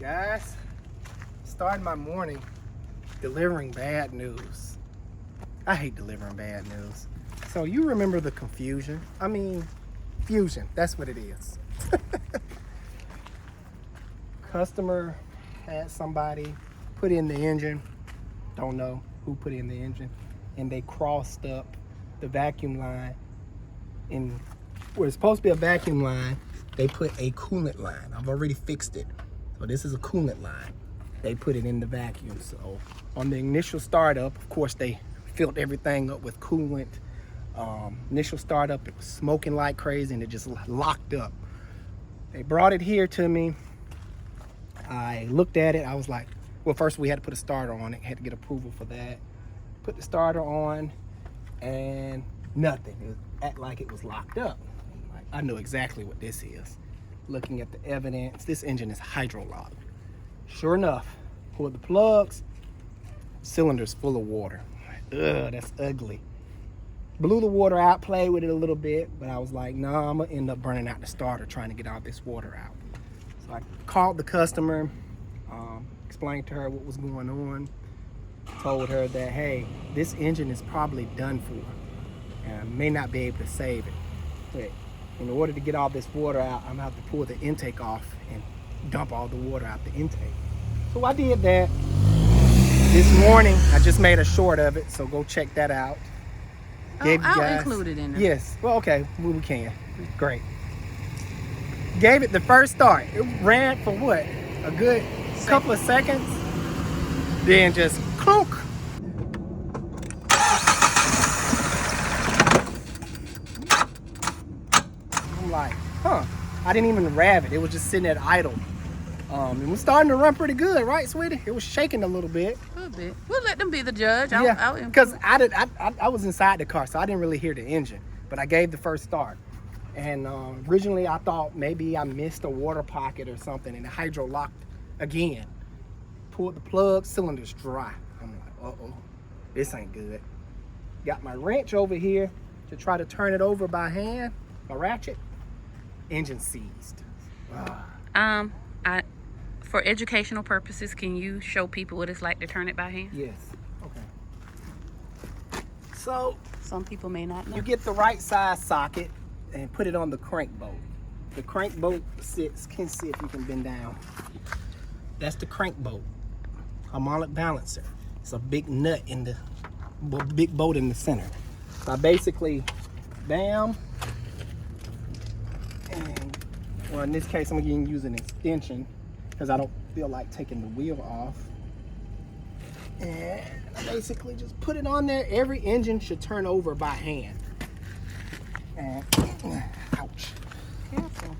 Guys, starting my morning delivering bad news. I hate delivering bad news. So you remember the confusion? I mean, fusion, that's what it is. Customer had somebody put in the engine, don't know who put in the engine, and they crossed up the vacuum line. In where it's supposed to be a vacuum line, they put a coolant line. I've already fixed it. So this is a coolant line. They put it in the vacuum. So on the initial startup, of course, they filled everything up with coolant. Initial startup, it was smoking like crazy and it just locked up. They brought it here to me. I looked at it. I was like, well, first we had to put a starter on it. Had to get approval for that. Put the starter on and nothing. It acted like it was locked up. I know exactly what this is. Looking at the evidence, this engine is hydro-locked. Sure enough, pulled the plugs, cylinder's full of water. Ugh, that's ugly. Blew the water out, played with it a little bit, but I was like, nah, I'm gonna end up burning out the starter trying to get all this water out. So I called the customer, explained to her what was going on, told her that, hey, this engine is probably done for, and I may not be able to save it. But in order to get all this water out, I'm gonna have to pull the intake off and dump all the water out the intake. So I did that. This morning, I just made a short of it, so go check that out. I'll include it in there. Yes, well, okay, we can. Great. Gave it the first start. It ran for what? A good couple of seconds. Then just clunk. I'm like, huh. I didn't even rev it. It was just sitting at idle. And we're starting to run pretty good, right, sweetie? It was shaking a little bit. A little bit. We'll let them be the judge. Yeah, because I was inside the car, so I didn't really hear the engine. But I gave the first start. And originally I thought maybe I missed a water pocket or something, and the hydro locked again. Pulled the plug, cylinder's dry. I'm like, uh-oh, this ain't good. Got my wrench over here to try to turn it over by hand, my ratchet. Engine seized. For educational purposes, can you show people what it's like to turn it by hand? Yes. Okay. So some people may not know. You get the right size socket and put it on the crank bolt. The crank bolt sits, can see if you can bend down. That's the crank bolt, harmonic balancer. It's a big nut in the, big bolt in the center. So I basically, bam, and well, in this case, I'm going to use an extension because I don't feel like taking the wheel off. And I basically just put it on there. Every engine should turn over by hand. And, ouch. Careful.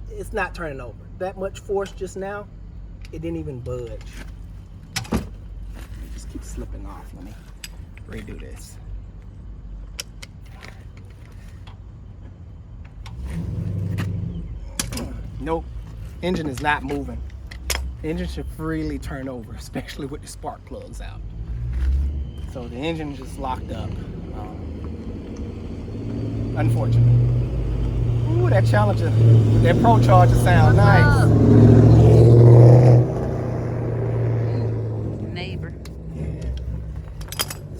It's not turning over. That much force just now, it didn't even budge. It just keeps slipping off. Let me redo this. Nope, engine is not moving. The engine should freely turn over, especially with the spark plugs out. So the engine just locked up, unfortunately. Ooh, that Challenger, that Pro Charger sound nice. Neighbor. Yeah.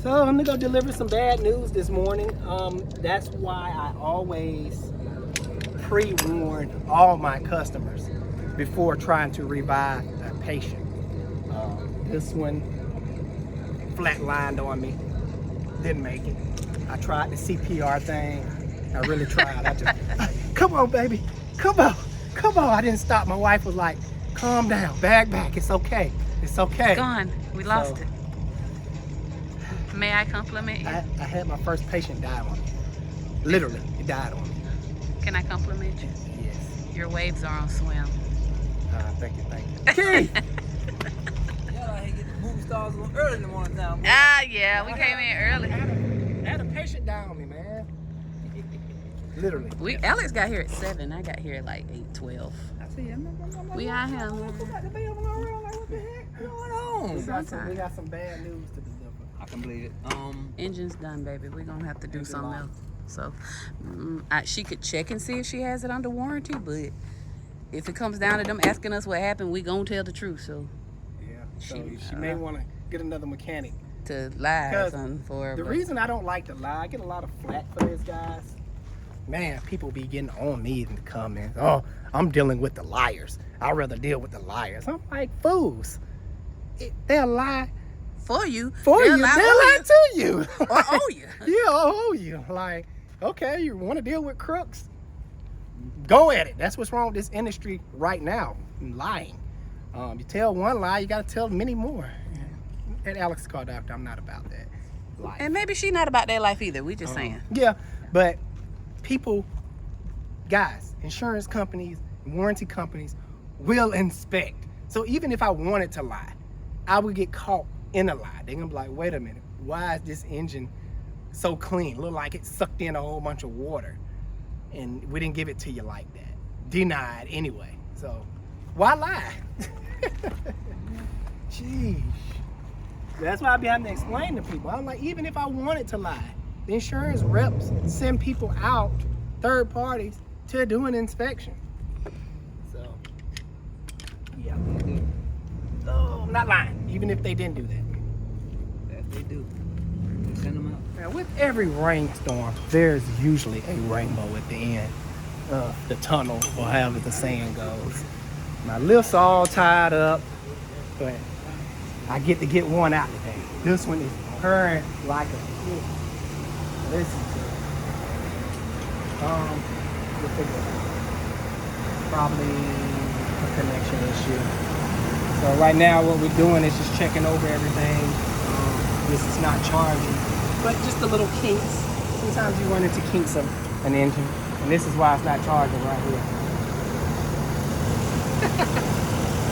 So I'm gonna go deliver some bad news this morning. That's why I always pre-warn all my customers before trying to revive a patient. This one flatlined on me, didn't make it. I tried the CPR thing. I really tried. I just, come on, baby, come on. I didn't stop. My wife was like, calm down, bag back, it's okay. It's okay. It's gone, we lost it. May I compliment you? I had my first patient die on me. Literally, it died on me. Can I compliment you? Yes. Your waves are on swim. Thank you. Key! Yeah, I hate getting movie stars a little early in the morning now. Yeah, we came in early. I had a patient die on me, man. Literally. Alex got here at 7. I got here at like 8:12. I see, We out here. What the heck going on? We got some bad news to deliver. I can believe it. Engine's done, baby. We're gonna have to do something else. So she could check and see if she has it under warranty, but if it comes down to them asking us what happened, we gonna tell the truth. So Yeah. So she may want to get another mechanic. to lie or Because something for her. The but- reason I don't like to lie, I get a lot of flack for this, guys. Man, people be getting on me in the comments. Oh, I'm dealing with the liars. I'd rather deal with the liars. I'm like, fools. They'll lie for you, for they'll you. lie They'll on lie you. to you. Or owe you. Yeah, owe you. Like, okay, you want to deal with crooks? Go at it. That's what's wrong with this industry right now. Lying. You tell one lie, you got to tell many more. At Alex Car Doctor, I'm not about that life. And maybe she not about that life either. We just saying. Yeah, but people, guys, insurance companies, warranty companies will inspect. So even if I wanted to lie, I would get caught in a lie. They're gonna be like, wait a minute, why is this engine so clean? Look like it sucked in a whole bunch of water. And we didn't give it to you like that. Denied anyway. So why lie? Jeez. That's why I be having to explain to people. I'm like, even if I wanted to lie, the insurance reps send people out, third parties, to do an inspection. So, yeah. Oh, I'm not lying, even if they didn't do that. That they do. Send them out. Now, with every rainstorm, there's usually a rainbow at the end of the tunnel, or however the saying goes. My lift's all tied up, but I get to get one out today. This one is purring like a kid. Listen to it. We'll figure it out. Probably a connection issue. So right now what we're doing is just checking over everything. This is not charging, but just the little kinks. Sometimes you run into kinks of an engine, and this is why it's not charging right here.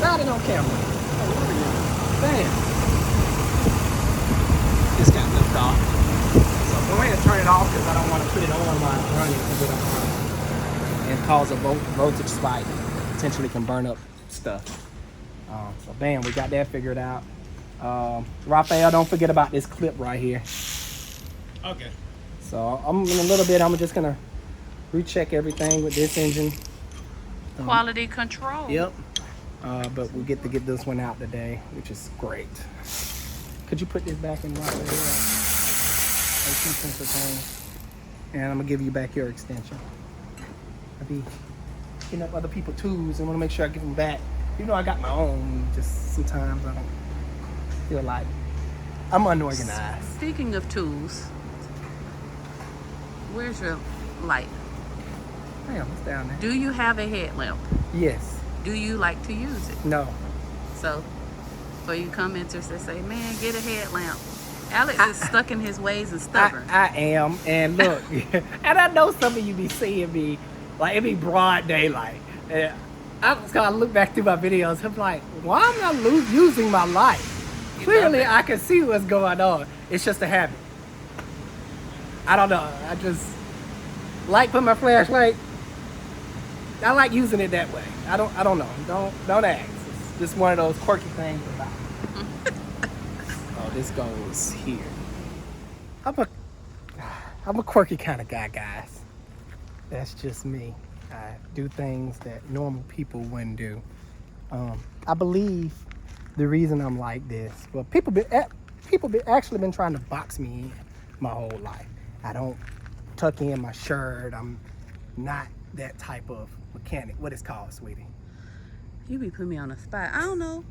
Got it on camera. Bam. This got lifted off. So I'm going to turn it off because I don't want to put it on while it's running because it'll and cause a voltage spike. Potentially can burn up stuff. So bam, we got that figured out. Raphael, don't forget about this clip right here. Okay. So I'm in a little bit, I'm just gonna recheck everything with this engine. Quality control. Yep. But we'll get to get this one out today, which is great. Could you put this back in right there? And I'm gonna give you back your extension. I be picking up other people's tools and want to make sure I give them back. You know I got my own. Just sometimes I don't feel like I'm unorganized. Speaking of tools, where's your light? Damn, it's down there. Do you have a headlamp? Yes. Do you like to use it? No. So, for you commenters that say, man, get a headlamp. Alex is stuck in his ways and stubborn. I am, and look, and I know some of you be seeing me, like it be broad daylight. And I just gotta look back through my videos. I'm like, why am I using my light? Clearly, I can see what's going on. It's just a habit. I don't know. I just like put my flashlight. I like using it that way. I don't know. Don't ask. It's just one of those quirky things about it. Oh, this goes here. I'm a quirky kind of guy, guys. That's just me. I do things that normal people wouldn't do. I believe the reason I'm like this. Well, people actually been trying to box me in my whole life. I don't tuck in my shirt. I'm not that type of mechanic. What it's called, sweetie? You be putting me on the spot. I don't know.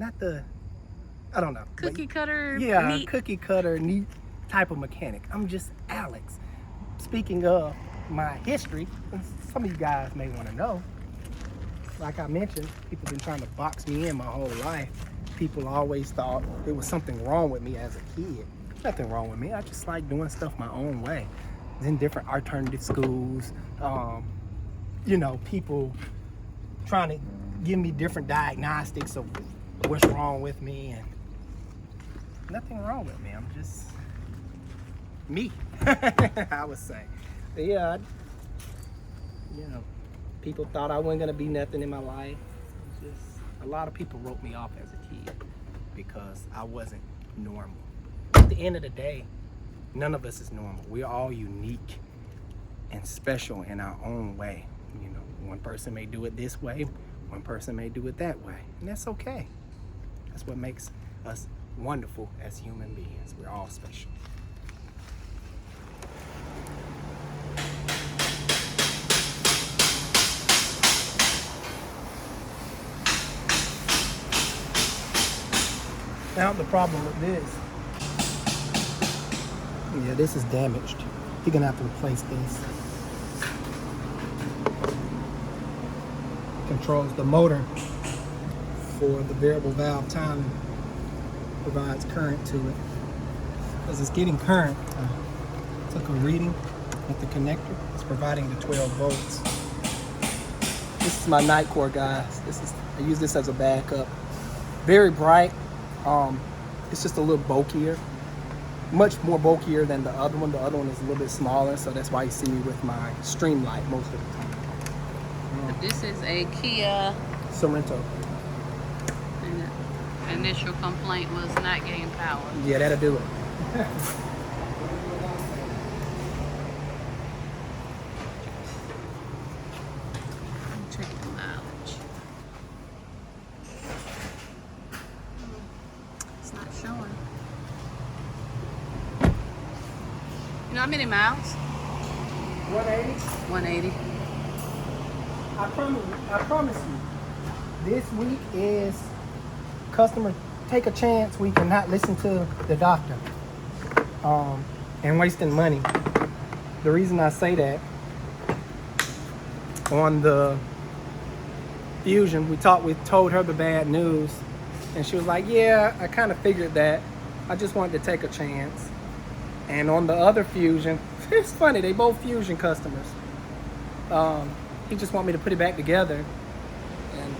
I don't know. Cookie cutter, Yeah, neat. cookie cutter, neat type of mechanic. I'm just Alex. Speaking of my history, some of you guys may want to know. Like I mentioned, people been trying to box me in my whole life. People always thought there was something wrong with me as a kid. Nothing wrong with me. I just like doing stuff my own way. I was in different alternative schools. People trying to give me different diagnostics of what's wrong with me, and nothing wrong with me. I'm just me. I would say. But yeah, people thought I wasn't gonna be nothing in my life. Just a lot of people wrote me off as a kid because I wasn't normal. At the end of the day, none of us is normal. We're all unique and special in our own way. One person may do it this way, one person may do it that way, and that's okay. That's what makes us wonderful as human beings. We're all special. Now the problem with this, yeah, this is damaged. You're gonna have to replace this. Controls the motor for the variable valve timing, provides current to it. Because it's getting current, took a reading at the connector. It's providing the 12 volts. This is my night core, guys. I use this as a backup. Very bright. It's just a little bulkier, much more bulkier than the other one. The other one is a little bit smaller, so that's why you see me with my stream light most of the time. This is a Kia. Sorrento. And the initial complaint was not getting power. Yeah, that'll do it. Check the mileage. It's not showing. You know how many miles? 180. 180. I promise you, this week is customer take a chance week and not listen to the doctor, and wasting money. The reason I say that, on the Fusion, we told her the bad news, and she was like, yeah, I kind of figured that. I just wanted to take a chance. And on the other Fusion, it's funny, they both Fusion customers. He just want me to put it back together, and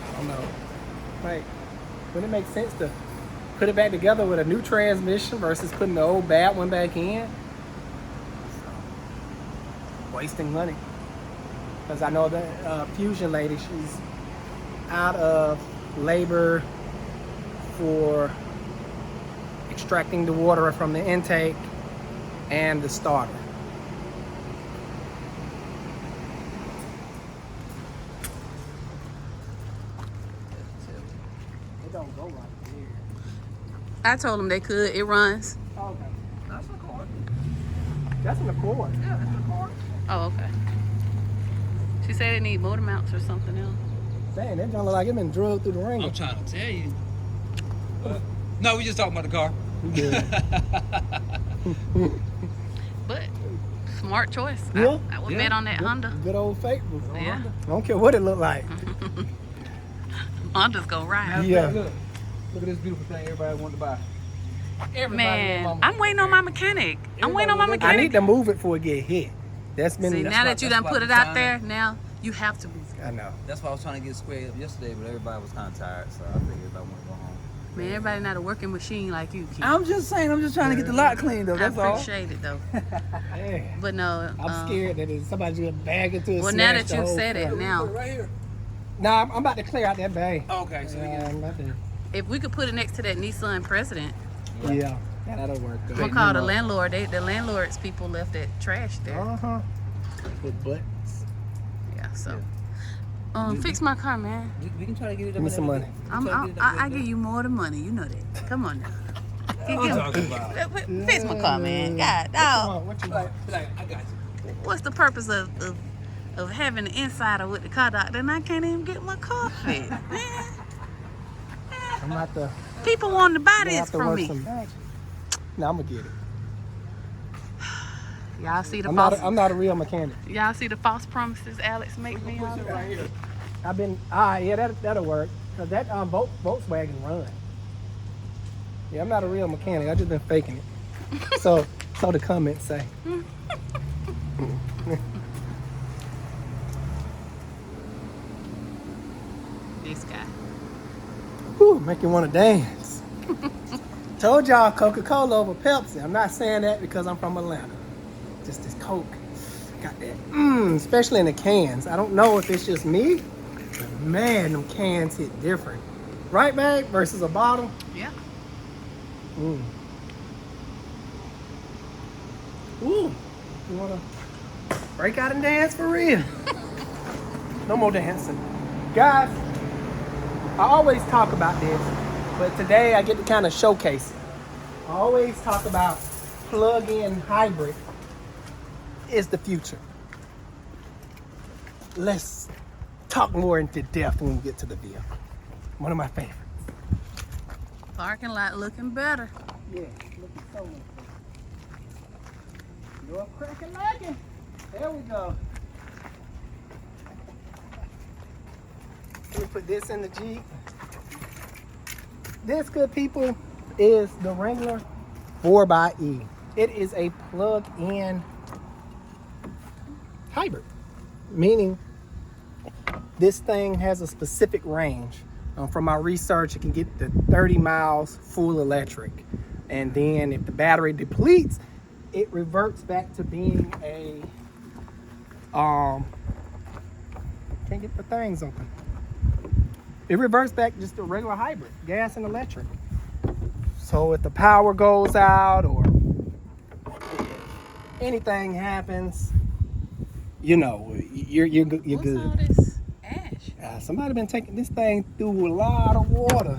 I don't know. Like, wouldn't it make sense to put it back together with a new transmission versus putting the old bad one back in? So, wasting money. Because I know the Fusion lady, she's out of labor for extracting the water from the intake and the starter. It don't go right here. I told them they could. It runs. Okay. That's the cord. That's an Accord. Yeah, that's the cord. Oh, okay. She said it need motor mounts or something else. Dang, that don't look like it been drilled through the ringer. I'm trying to tell you. No, we just talking about the car. Yeah. But smart choice. Yeah. I would Yeah. bet on that Honda. Good old faithful. Yeah. I don't care what it look like. Honda's gonna ride. Yeah. Look at this beautiful thing everybody wanted to buy. Everybody Man, I'm waiting on my mechanic. I'm waiting on my I mechanic. need to move it before it get hit. That's been. See, that's now why- that you that's done why put I'm it out trying there, now you have to move it. I know. That's why I was trying to get squared up yesterday, but everybody was kind of tired, so I figured if I want to go home. Man, everybody not a working machine like you, Keith. I'm just saying, I'm just trying to get the lot cleaned up. I That's all. appreciate it though. Yeah. But no, I'm scared that somebody's gonna bag into it. Well, now that you've said it, now Right here. Nah, I'm about to clear out that bay. Okay, so we Yeah, can. I'm about to. if we could put it next to that Nissan President, Yeah, that'll work. I'm gonna call the landlord. The landlord's people left that trash there. Uh-huh. With butts. Yeah, so fix my car, man. We can try to get it up. Give me some money. I give you more than money. You know that. Come on now. Fix my car, man. God, dog. What you Like, want? I got you. What's the purpose of having the insider with the car doctor and I can't even get my car fixed, man? I'm about to. People want to buy I'm this have to from work me. some magic. No, I'm gonna get it. Y'all see the I'm false. not a real mechanic. Y'all see the false promises Alex make me on. I've been. Yeah, that'll work. Cause that Volkswagen run. Yeah, I'm not a real mechanic. I just been faking it. So the comments say. This guy. Whew, make you want to dance. Told y'all Coca-Cola over Pepsi. I'm not saying that because I'm from Atlanta. Just this Coke. Got that. Especially in the cans. I don't know if it's just me, but man, them cans hit different. Right, babe? Versus a bottle. Yeah. Ooh. You wanna break out and dance for real? No more dancing. Guys, I always talk about this, but today I get to kind of showcase it. I always talk about plug-in hybrid is the future. Let's talk more into depth when we get to the vehicle. One of my favorites. Parking lot looking better. Yeah, looking so much better. No cracking lagging. There we go. Let me put this in the Jeep. This, good people, is the Wrangler 4xe. It is a plug-in hybrid, meaning this thing has a specific range. From my research, it can get to 30 miles full electric. And then if the battery depletes, it reverts back to being a, can't get the things open. It reverts back just a regular hybrid, gas and electric. So if the power goes out or anything happens, you know, you're good. What's all this ash? Somebody been taking this thing through a lot of water.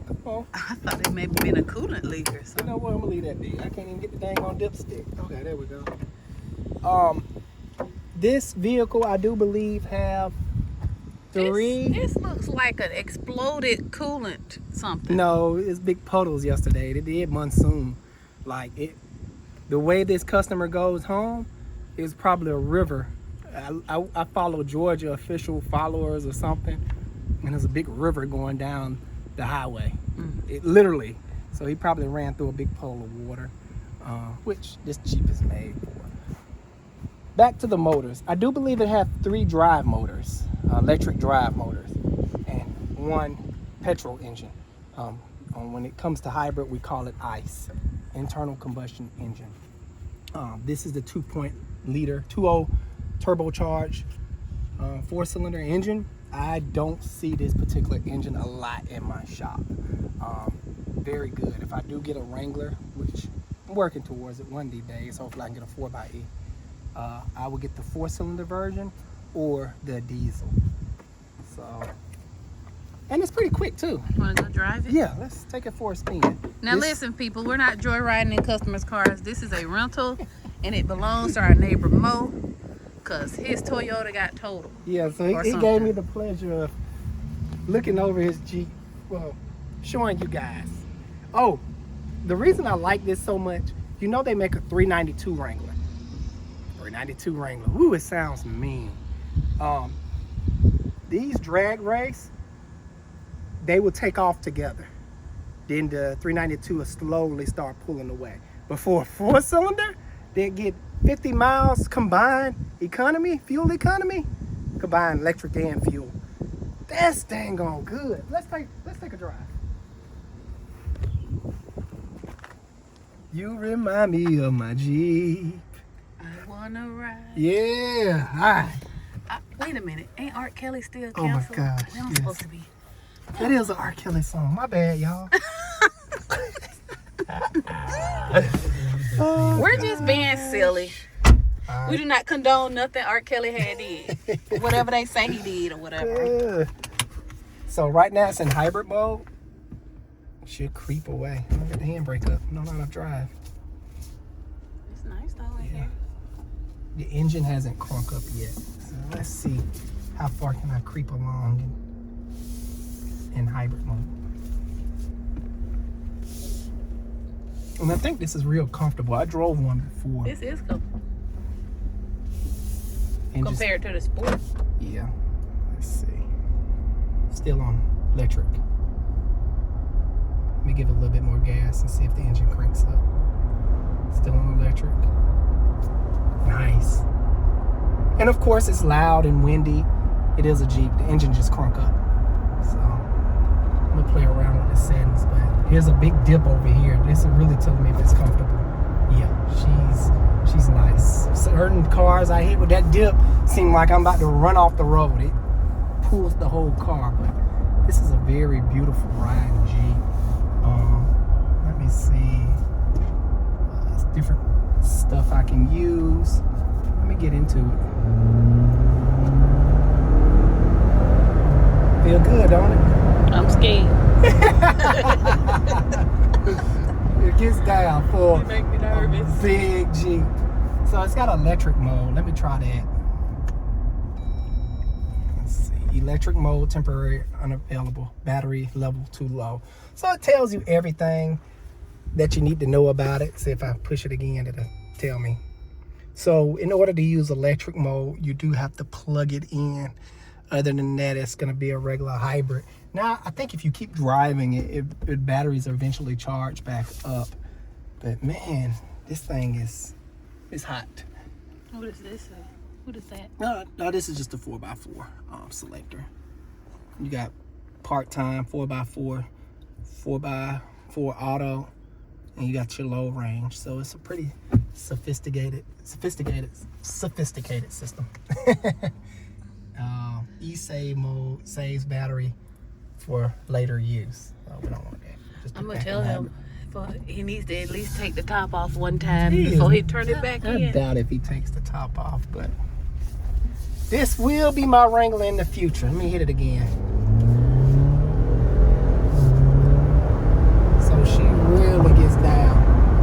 Come on. I thought it may have been a coolant leak or You something. know what? I'm gonna leave that be. I can't even get the dang on dipstick. Okay, there we go. This vehicle, I do believe, have three. This looks like an exploded coolant something. No, it's big puddles yesterday. They did monsoon. Like it, the way this customer goes home is probably a river. I follow Georgia official followers or something, and there's a big river going down the highway. It literally. So he probably ran through a big puddle of water, which this Jeep is made for. Back to the motors. I do believe it has 3 drive motors, electric drive motors, and 1 petrol engine. When it comes to hybrid, we call it ICE, internal combustion engine. This is the 2.0 turbocharged 4-cylinder engine. I don't see this particular engine a lot in my shop. Very good. If I do get a Wrangler, which I'm working towards it one of these days, hopefully I can get a 4xe. I will get the 4-cylinder version or the diesel. So, and it's pretty quick too. Want to go drive it? Yeah, let's take it for a spin. Now listen, people, we're not joyriding in customers' cars. This is a rental, and it belongs to our neighbor Mo, because his Toyota got totaled. Yeah, so Or he gave something. me the pleasure of looking over his Jeep, well, showing you guys. Oh, the reason I like this so much, you know they make a 392 Wrangler. 392 Wrangler. Ooh, it sounds mean. These drag race, they will take off together. Then the 392 will slowly start pulling away. But for a 4-cylinder, they get 50 miles combined economy, fuel economy, combined electric and fuel. That's dang on good. Let's take a drive. You remind me of my Jeep. I wanna ride. Yeah, hi. Wait a minute, ain't Art Kelly still Oh my canceled? gosh, When I'm yes. supposed to be. That is an R. Kelly song. My bad, y'all. We're just being silly. We do not condone nothing Art Kelly had did. Whatever they say he did or whatever. So right now it's in hybrid mode. Should creep away. I'm gonna get the handbrake up. No, not enough drive. It's nice though right Yeah. here. The engine hasn't crunk up yet. So let's see how far can I creep along in hybrid mode. And I think this is real comfortable. I drove one before. This is comfortable and just- compared to the sport. yeah. Let's see. Still on electric. Let me give it a little bit more gas and see if the engine cranks up. Still on electric. Nice. And of course it's loud and windy. It is a Jeep. The engine just crunk up. So I'm gonna play around with the settings, but here's a big dip over here. This is really telling me if it's comfortable. Yeah, she's nice. Certain cars I hit with that dip seem like I'm about to run off the road. It pulls the whole car, but this is a very beautiful riding Jeep. Let me see. There's different stuff I can use. Let me get into it. scheme. It gets down for You make me nervous. a big Jeep. So it's got electric mode. Let me try that. Let's see. Electric mode, temporary, unavailable. Battery level too low. So it tells you everything that you need to know about it. See if I push it again, it'll tell me. So in order to use electric mode, you do have to plug it in. Other than that, it's going to be a regular hybrid. Now, I think if you keep driving it, batteries are eventually charged back up. But man, this thing is hot. What is this? What is that? No, this is just a 4x4 selector. You got part-time 4x4, 4x4 auto, and you got your low range. So it's a pretty sophisticated system. E-save mode saves battery for later use. We don't want that. Just I'm put gonna that tell in him he needs to at least take the top off one time Yeah. before he turn it back I in. doubt if he takes the top off, but this will be my Wrangler in the future. Let me hit it again. So she really gets down.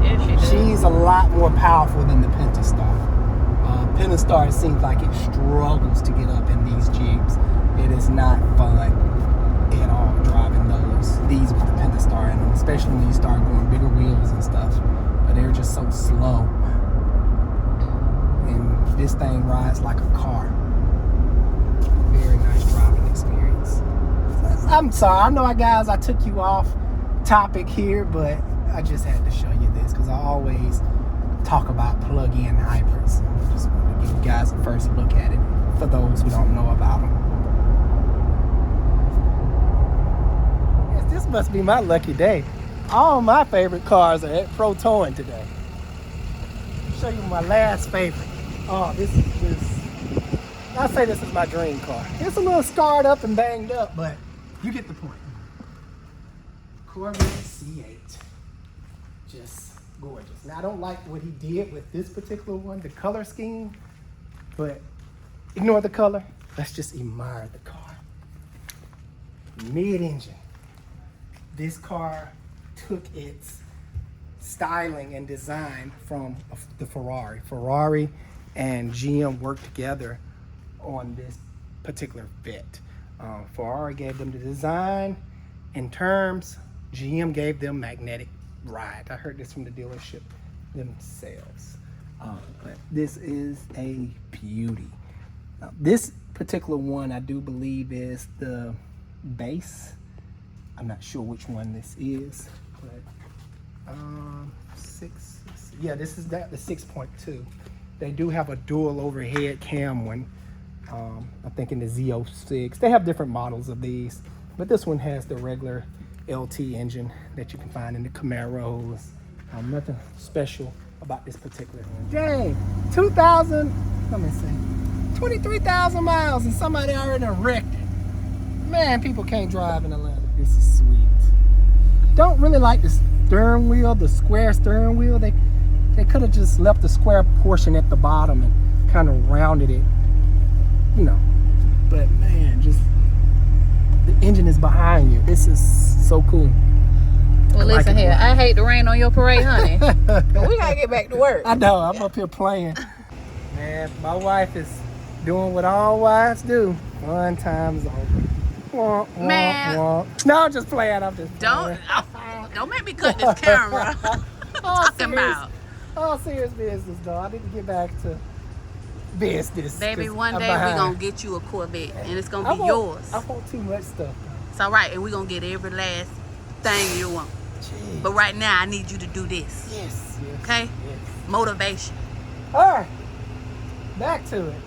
Yeah, she does. She's a lot more powerful than the Pentastar. Pentastar, it seems like it struggles to get up in these Jeeps. It is not fun at all driving these with the Pentastar in them, especially when you start going bigger wheels and stuff. But they're just so slow. And this thing rides like a car. Very nice driving experience. I'm sorry, I know guys, I took you off topic here, but I just had to show you this because I always talk about plug-in hybrids. I just wanted to give you guys a first look at it for those who don't know about them. Yes, this must be my lucky day. All my favorite cars are at Pro Towing today. I'll show you my last favorite. Oh, this is just, I'll say this is my dream car. It's a little scarred up and banged up, but you get the point. Corvette C8. Just gorgeous. Now, I don't like what he did with this particular one, the color scheme, but ignore the color. Let's just admire the car. Mid-engine. This car took its styling and design from the Ferrari. Ferrari and GM worked together on this particular Vette. Ferrari gave them the design. In terms, GM gave them magnetic ride. I heard this from the dealership themselves. But this is a beauty. Now, this particular one, I do believe, is the base. I'm not sure which one this is, but this is the 6.2. They do have a dual overhead cam one. I'm thinking the Z06. They have different models of these, but this one has the regular LT engine that you can find in the Camaros. Nothing special about this particular one. Dang, 23,000 miles and somebody already wrecked it. Man, people can't drive in Atlanta. This is sweet. Don't really like the steering wheel, the square steering wheel. They could have just left the square portion at the bottom and kind of rounded it, you know. But man, just the engine is behind you. This is so cool. Well, listen here. I hate to rain on your parade, honey. But we gotta get back to work. I know. I'm up here playing. Man, my wife is doing what all wives do. Fun times over. Wah, wah, Man. wah. No, I'm just playing. I'm just playing. Don't make me cut this camera. Talking about. All serious business, though. I need to get back to business. Baby, 'cause one I'm day we're behind. gonna get you a Corvette and it's gonna I be want- yours. I want too much stuff. It's all right, and we're gonna get every last thing you want. Jeez. But right now, I need you to do this. Yes. Okay? Yes. Motivation. All right. Back to it.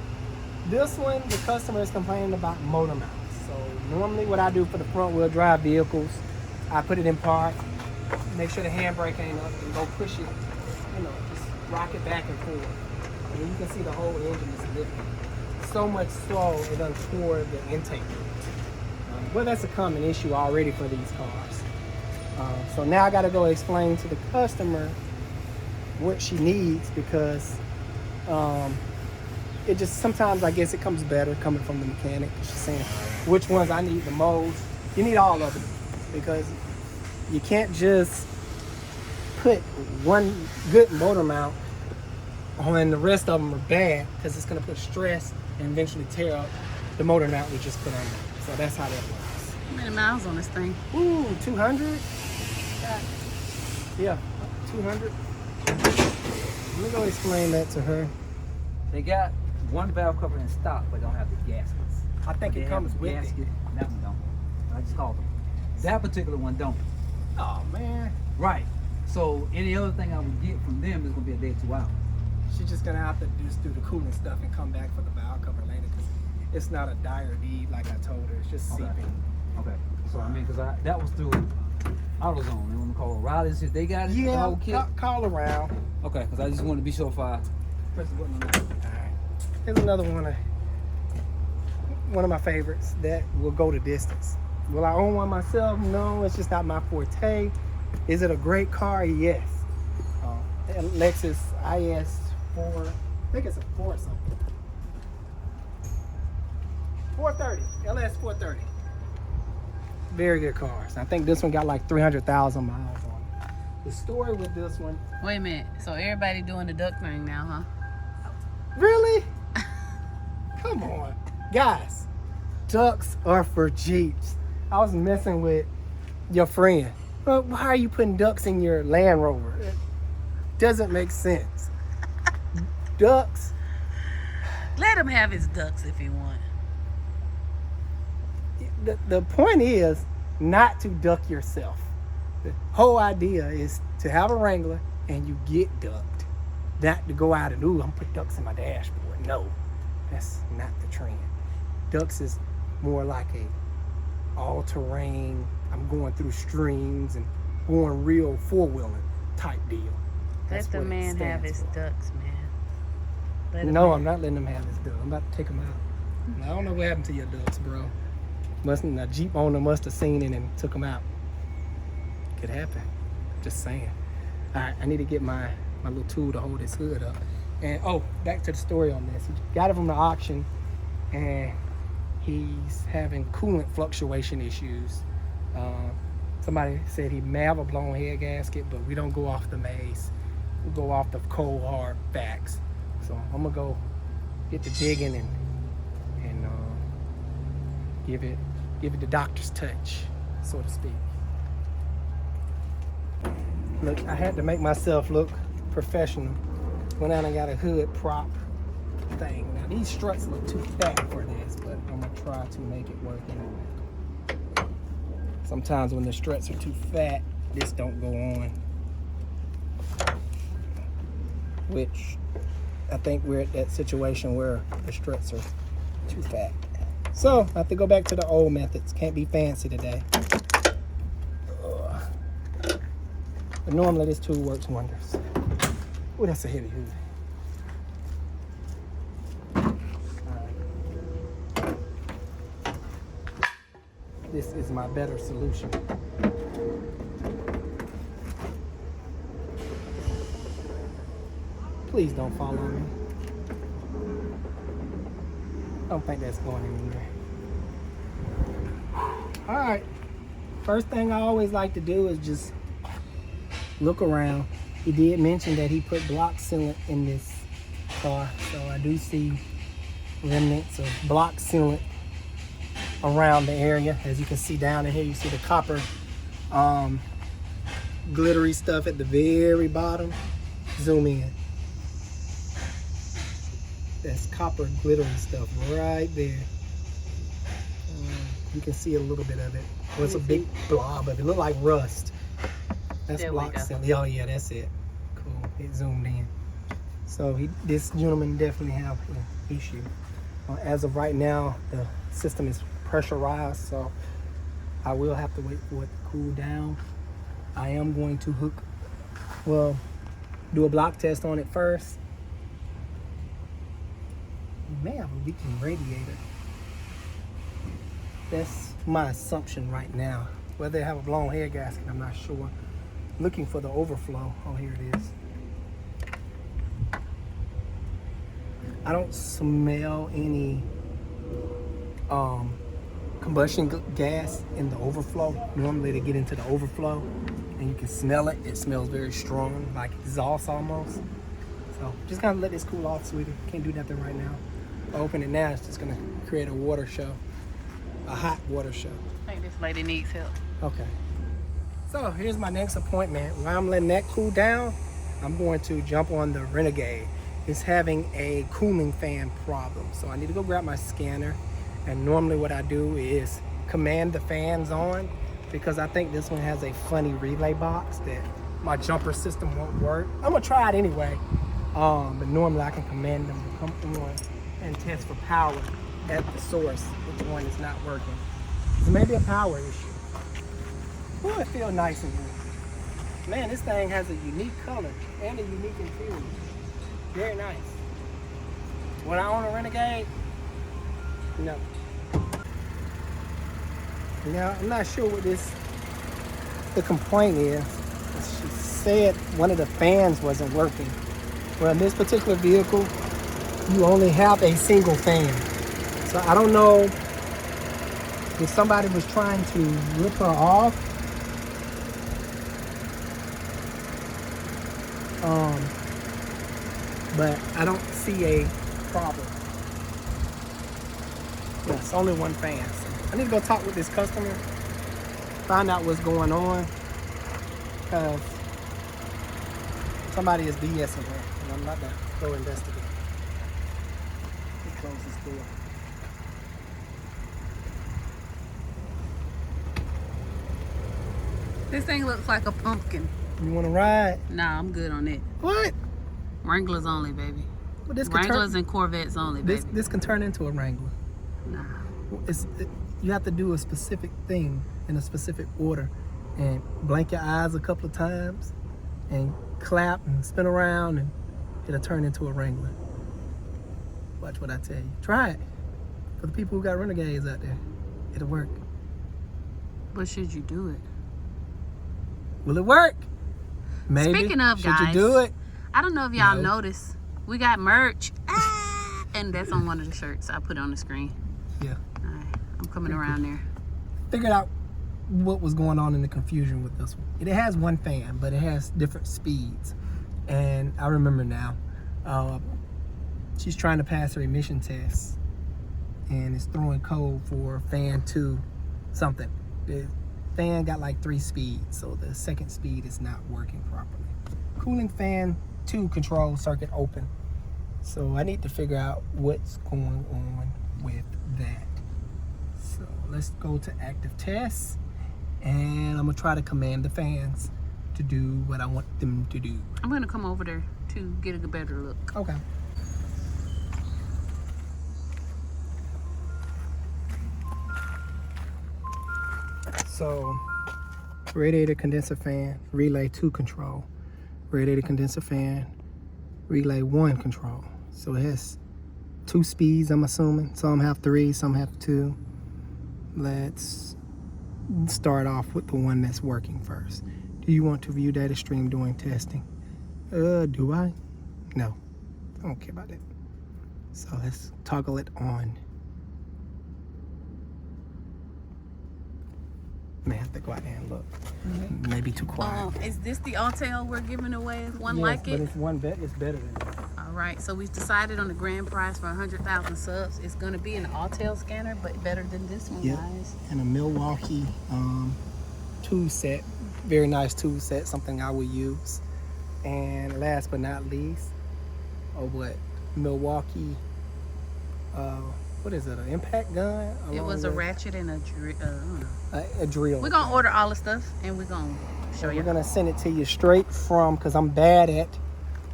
This one, the customer is complaining about motor mounts. So normally what I do for the front wheel drive vehicles, I put it in park, make sure the handbrake ain't up, and go push it, just rock it back and forth. And you can see the whole engine is lifting. So much slow, it done tore the intake. Well, that's a common issue already for these cars. So now I got to go explain to the customer what she needs because it just sometimes I guess it comes better coming from the mechanic. She's saying which ones I need the most. You need all of them. because you can't just put one good motor mount on and the rest of them are bad, because it's going to put stress and eventually tear up the motor mount we just put on there. So that's how that works. How many miles on this thing? Ooh, 200? Yeah, 200. Let me go explain that to her. They got one valve cover in stock, but don't have the gaskets. I think They it have comes the with it. gasket. That one don't. I just called them. That particular one don't. Oh, man. Right. So any other thing I would get from them is gonna be a day or 2 hours. She's just going to have to just do the cooling stuff and come back for the valve cover later, because it's not a dire deed like I told her. It's just Okay. seeping. Okay. So I mean, cause that was through AutoZone. They want to call Riley's if they got it. The Yeah, whole kit. call around. Okay. Cause I just wanted to be sure if I press the button on that. All right. Here's another one of my favorites that will go the distance. Will I own one myself? No, it's just not my forte. Is it a great car? Yes. Lexus IS4, I think it's a 4 something. 430, LS 430. Very good cars. I think this one got like 300,000 miles on it. The story with this one, Wait a minute. So everybody doing the duck thing now, huh? really? Come on. Guys, ducks are for Jeeps. I was messing with your friend. Well, why are you putting ducks in your Land Rover? It doesn't make sense. Ducks, Let him have his ducks if he want. the point is not to duck yourself. The whole idea is to have a Wrangler and you get ducked. Not to go out and, ooh, I'm put ducks in my dashboard. No, that's not the trend. Ducks is more like a all-terrain, I'm going through streams and going real four-wheeling type deal. That's Let the what it man have stands his for. ducks, man. Let him No, have- I'm not letting him have his duck. I'm about to take him out. I don't know what happened to your ducks, bro. A Jeep owner must have seen it and took him out. Could happen. Just saying. All right, I need to get my little tool to hold his hood up. And back to the story on this. He got it from the auction, and he's having coolant fluctuation issues. Somebody said he may have a blown head gasket, but we don't go off the maze. We go off the cold hard facts. So I'm gonna go get to digging and give it the doctor's touch, so to speak. Look, I had to make myself look professional. Went out and got a hood prop thing. Now these struts look too fat for this, but I'm gonna try to make it work anyway. Sometimes when the struts are too fat, this don't go on. Which I think we're at that situation where the struts are too fat. So I have to go back to the old methods. Can't be fancy today. Ugh. But normally this tool works wonders. Oh, that's a heavy hood. Alright. This is my better solution. Please don't fall on me. I don't think that's going anywhere. All right. First thing I always like to do is just look around. He did mention that he put block sealant in this car, so I do see remnants of block sealant around the area. As you can see down in here, you see the copper glittery stuff at the very bottom. Zoom in. That's copper glittery stuff right there. You can see a little bit of it. Well, it's a big blob of it. It look like rust. That's There we block go. sealant. Oh yeah, that's it. Cool. It zoomed in. So this gentleman definitely have an issue. As of right now, the system is pressurized, so I will have to wait for it to cool down. I am going to do a block test on it first. You may have a leaking radiator. That's my assumption right now. Whether they have a blown head gasket, I'm not sure. Looking for the overflow. Oh, here it is. I don't smell any combustion gas in the overflow. Normally they get into the overflow and you can smell it. It smells very strong, like exhaust almost. So just kind of let this cool off, sweetie. Can't do nothing right now. If I open it now, it's just gonna create a water show, a hot water show. I think this lady needs help. Okay. So here's my next appointment. While I'm letting that cool down, I'm going to jump on the Renegade. It's having a cooling fan problem. So I need to go grab my scanner. And normally what I do is command the fans on, because I think this one has a funny relay box that my jumper system won't work. I'm gonna try it anyway. But normally I can command them to come on and test for power at the source, which one is not working. So maybe a power issue. Ooh, it feels nice and good. Man, this thing has a unique color and a unique interior. Very nice. Would I own a Renegade? No. Now, I'm not sure what the complaint is. She said one of the fans wasn't working. Well, in this particular vehicle, you only have a single fan. So I don't know if somebody was trying to rip her off. But I don't see a problem. Yes, only one fan. So I need to go talk with this customer, find out what's going on, because somebody is BSing her, and I'm not gonna go investigate. Let's close this door. This thing looks like a pumpkin. You want to ride? Nah, I'm good on it. What? Wranglers only, baby. Well, this Wranglers and Corvettes only, baby. This can turn into a Wrangler. Nah. You have to do a specific thing in a specific order, and blink your eyes a couple of times, and clap and spin around, and it'll turn into a Wrangler. Watch what I tell you. Try it. For the people who got Renegades out there, it'll work. But should you do it? Will it work? Maybe. Speaking of, Should guys, you do it? I don't know if y'all No. noticed, we got merch. And that's on one of the shirts. I put it on the screen. Yeah. All right, I'm coming around there. Figured out what was going on in the confusion with this one. It has one fan, but it has different speeds. And I remember now, she's trying to pass her emission test, and it's throwing code for fan 2 something. The fan got like 3 speeds, so the second speed is not working properly. Cooling fan 2 control circuit open. So I need to figure out what's going on with that. So let's go to active tests, and I'm gonna try to command the fans to do what I want them to do. I'm gonna come over there to get a better look. Okay. So, radiator condenser fan, relay 2 control. Radiator condenser fan, relay 1 control. So it has 2 speeds, I'm assuming. Some have 3, some have 2. Let's start off with the one that's working first. Do you want to view data stream during testing? Do I? No, I don't care about that. So let's toggle it on. May have to go out there and look. Maybe too quiet. Is this the Autel we're giving away? One Yes, like but it? it's one bet. It's better than that. All right, so we've decided on the grand prize for 100,000 subs. It's gonna be an Autel scanner, but better than this one, Yep. guys. And a Milwaukee tool set. Very nice tool set. Something I would use. And last but not least, Milwaukee. What is it? An impact gun? It was a ratchet and a drill. I don't know. A drill. We're gonna order all the stuff and we're gonna show We're you. gonna send it to you straight from, because I'm bad at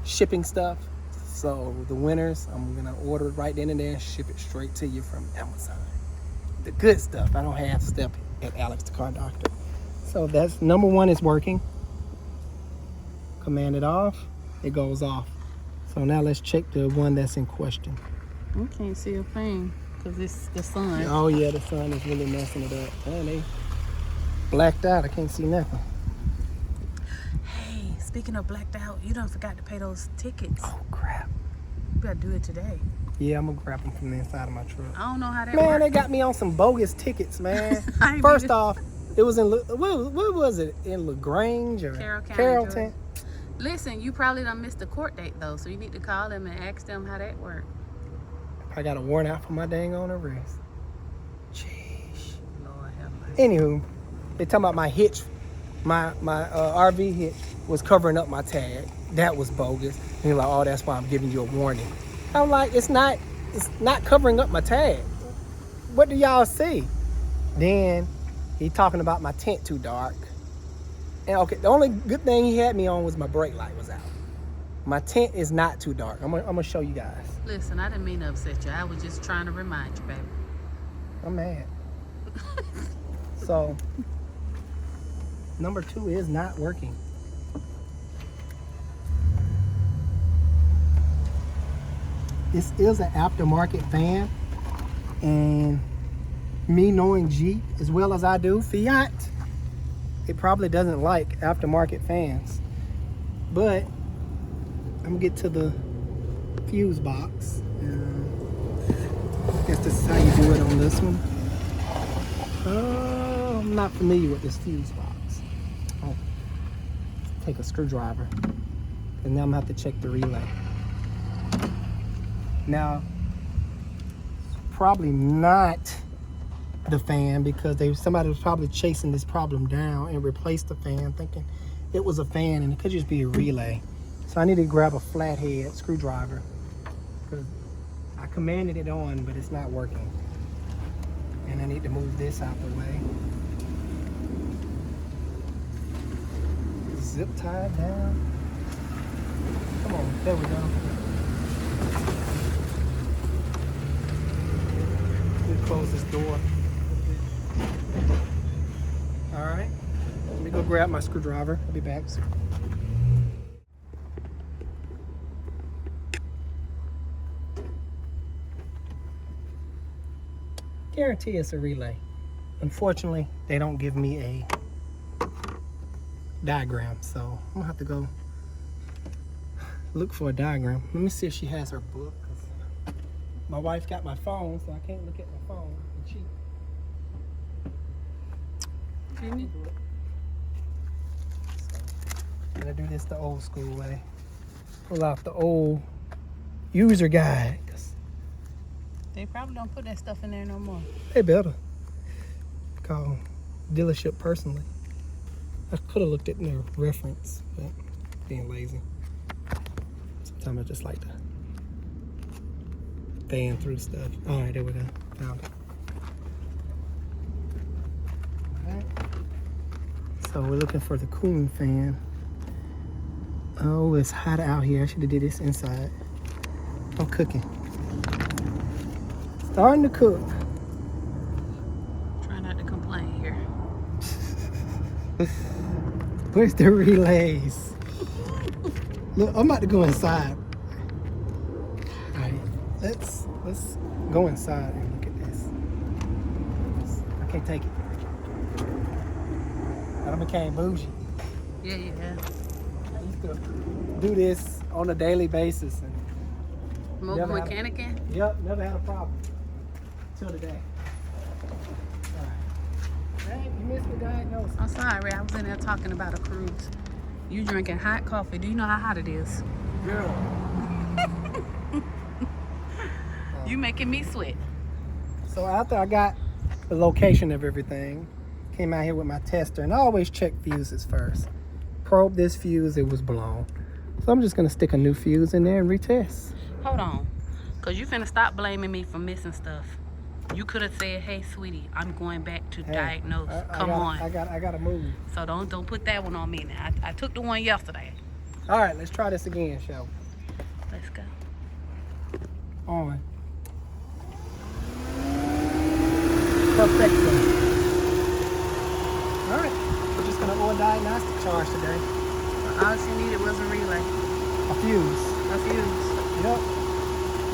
shipping stuff. So the winners, I'm gonna order it right then and there and ship it straight to you from Amazon. The good stuff. I don't have stuff at Alex the Car Doctor. So that's number 1 is working. Command it off. It goes off. So now let's check the one that's in question. I can't see a thing because it's the sun. Oh yeah, the sun is really messing it up. Man, they blacked out. I can't see nothing. Hey, speaking of blacked out, you done forgot to pay those tickets. Oh crap. You gotta do it today. Yeah, I'm gonna grab them from the inside of my truck. I don't know how that Man, works. they got me on some bogus tickets, man. I ain't First even- off, it was in what was it, in LaGrange or Carroll County, Carrollton? Listen, you probably done missed the court date though, so you need to call them and ask them how that worked. I got a warrant out for my dang on arrest. Jeez. Lord have mercy. Anywho, they talking about my hitch, my RV hitch was covering up my tag. That was bogus. And they're like, oh, that's why I'm giving you a warning. I'm like, it's not covering up my tag. What do y'all see? Then he talking about my tent too dark. And okay, the only good thing he had me on was my brake light was out. My tent is not too dark. I'm gonna show you guys. Listen, I didn't mean to upset you. I was just trying to remind you, baby. I'm mad. So, number 2 is not working. This is an aftermarket fan, and me knowing Jeep as well as I do Fiat, it probably doesn't like aftermarket fans. But I'm gonna get to the fuse box. I guess this is how you do it on this one. I'm not familiar with this fuse box. Oh, take a screwdriver, and now I'm gonna have to check the relay. Now, probably not the fan, because somebody was probably chasing this problem down and replaced the fan, thinking it was a fan, and it could just be a relay. So I need to grab a flathead screwdriver, because I commanded it on, but it's not working. And I need to move this out the way. Zip tied down. Come on, there we go. Let me close this door. All right, let me go grab my screwdriver. I'll be back. Guarantee it's a relay. Unfortunately, they don't give me a diagram, so I'm gonna have to go look for a diagram. Let me see if she has her book. My wife got my phone, so I can't look at my phone and cheat. Didn't you? I'm gonna do this the old school way. Pull out the old user guide. 'Cause They probably don't put that stuff in there no more. they better call dealership personally. I could have looked at their reference, but being lazy. Sometimes I just like to fan through stuff. All right, there we go. Found it. All right. So we're looking for the cooling fan. Oh, it's hot out here. I should have did this inside. I'm cooking. Starting to cook. Try not to complain here. Where's the relays? Look, I'm about to go inside. All right, let's go inside and look at this. I can't take it. I done became bougie. Yeah, yeah. I used to do this on a daily basis, and Mobile Never had a- mechanicing? yep, never had a problem till today. All right. Hey, you missed the diagnosis. I'm sorry, I was in there talking about a cruise. You drinking hot coffee. Do you know how hot it is? Girl. You making me sweat. So after I got the location of everything, came out here with my tester, and I always check fuses first. Probe this fuse, it was blown. So I'm just gonna stick a new fuse in there and retest. Hold on. Cause you finna stop blaming me for missing stuff. You could have said, hey sweetie, I'm going back to Hey, diagnose. Come I on. gotta move. So don't put that one on me now. I took the one yesterday. All right, let's try this again, shall we? Let's go. On. Perfecto. All right, we're just gonna order diagnostic charge today. All she needed was a relay. A fuse. A fuse. Yep.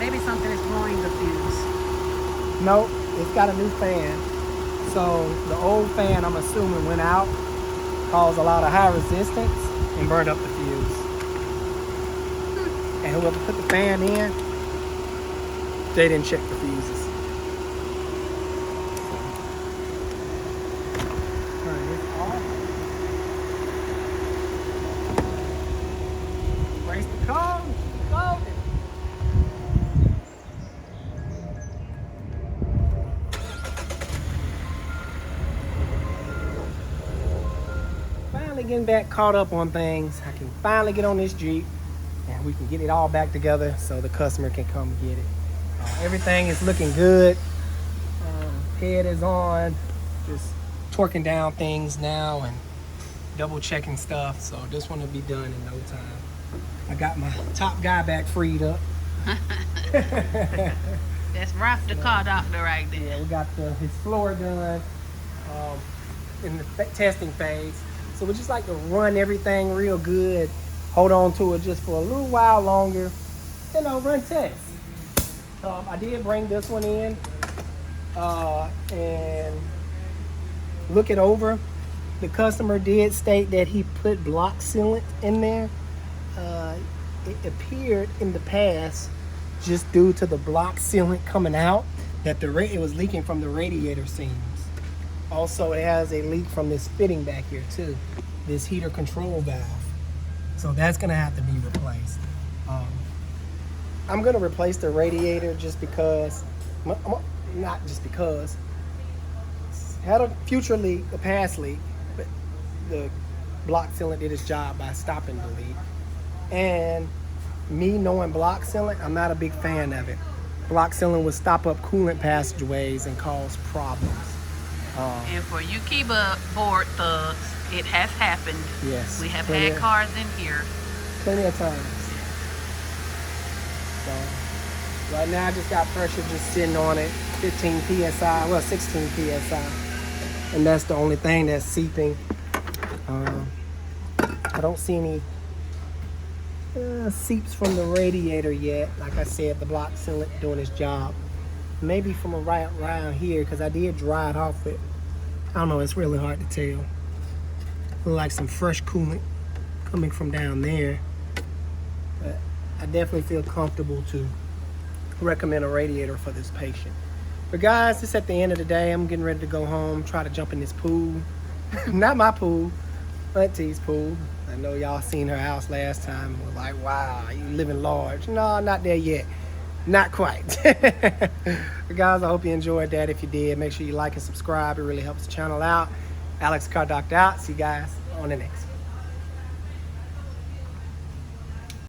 Maybe something is blowing the fuse. Nope, it's got a new fan. So the old fan, I'm assuming, went out, caused a lot of high resistance, and burned up the fuse. And whoever put the fan in, They didn't check the fuses. Turn this off. Raise the car. Go. Finally getting back caught up on things. I can finally get on this Jeep and we can get it all back together so the customer can come get it. Everything is looking good. Head is on. Just torquing down things now and double checking stuff. So this one will be done in no time. I got my top guy back freed up. That's Ralph the car doctor right there. Yeah, we got his floor done in the testing phase. So we just like to run everything real good, hold on to it just for a little while longer, run tests. I did bring this one in and look it over. The customer did state that he put block sealant in there. It appeared in the past, just due to the block sealant coming out, that it was leaking from the radiator seams. Also, it has a leak from this fitting back here too, this heater control valve. So that's gonna have to be replaced. I'm gonna replace the radiator just because, not just because, had a future leak, a past leak, but the block sealant did its job by stopping the leak. And me knowing block sealant, I'm not a big fan of it. Block sealant would stop up coolant passageways and cause problems. And for you keyboard thugs, it has happened. Yes. We have had cars in here. Plenty of times. So right now I just got pressure just sitting on it, 15 PSI, well 16 PSI. And that's the only thing that's seeping. I don't see any seeps from the radiator yet. Like I said, the block sealant doing its job. Maybe from right around here, because I did dry it off with, I don't know, it's really hard to tell. Look like some fresh coolant coming from down there. But I definitely feel comfortable to recommend a radiator for this patient. But guys, it's at the end of the day. I'm getting ready to go home, try to jump in this pool. Not my pool, Auntie's pool. I know y'all seen her house last time. We're like, wow, you living large. No, not there yet. Not quite. But guys, I hope you enjoyed that. If you did, make sure you like and subscribe. It really helps the channel out. Alex Car Doctor out. See you guys on the next one.